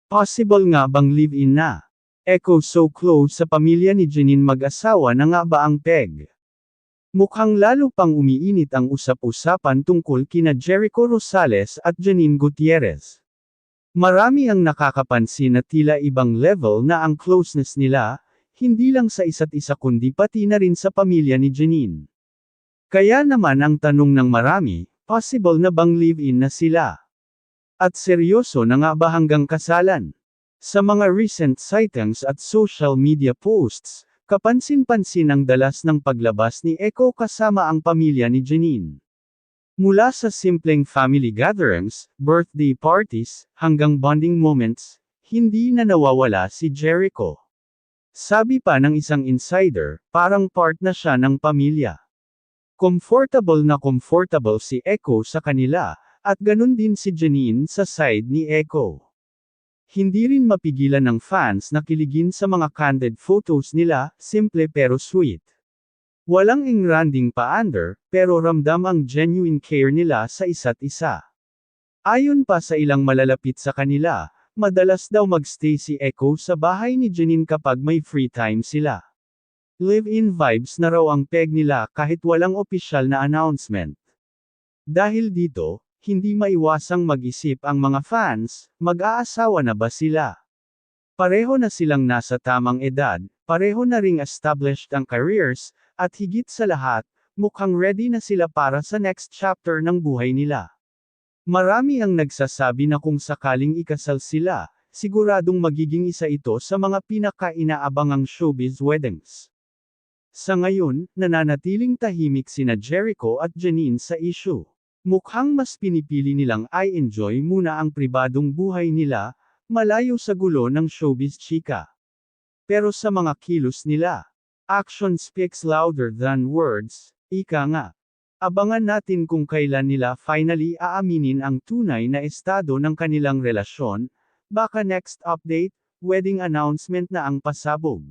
Possible nga bang live-in na? Echo so close sa pamilya ni Janine mag-asawa na nga ba ang peg? Mukhang lalo pang umiinit ang usap-usapan tungkol kina Jericho Rosales at Janine Gutierrez. Marami ang nakakapansin na tila ibang level na ang closeness nila, hindi lang sa isa't isa kundi pati na rin sa pamilya ni Janine. Kaya naman ang tanong ng marami, possible na bang live-in na sila? At seryoso na nga ba hanggang kasalan? Sa mga recent sightings at social media posts, kapansin-pansin ang dalas ng paglabas ni Echo kasama ang pamilya ni Janine. Mula sa simpleng family gatherings, birthday parties, hanggang bonding moments, hindi na nawawala si Jericho. Sabi pa ng isang insider, parang part na siya ng pamilya. Comfortable na comfortable si Echo sa kanila, at ganun din si Janine sa side ni Echo. Hindi rin mapigilan ng fans na kiligin sa mga candid photos nila, simple pero sweet. Walang engranding pa-under, pero ramdam ang genuine care nila sa isa't isa. Ayon pa sa ilang malalapit sa kanila, madalas daw magstay si Echo sa bahay ni Janine kapag may free time sila. Live-in vibes na raw ang peg nila kahit walang opisyal na announcement. Dahil dito, hindi maiwasang mag-isip ang mga fans, mag-aasawa na ba sila? Pareho na silang nasa tamang edad, pareho na ring established ang careers, at higit sa lahat, mukhang ready na sila para sa next chapter ng buhay nila. Marami ang nagsasabi na kung sakaling ikasal sila, siguradong magiging isa ito sa mga pinaka-inaabangang showbiz weddings. Sa ngayon, nananatiling tahimik sina Jericho at Janine sa issue. Mukhang mas pinipili nilang i-enjoy muna ang pribadong buhay nila, malayo sa gulo ng showbiz chika. Pero sa mga kilos nila, action speaks louder than words, ika nga. Abangan natin kung kailan nila finally aaminin ang tunay na estado ng kanilang relasyon, baka next update, wedding announcement na ang pasabog.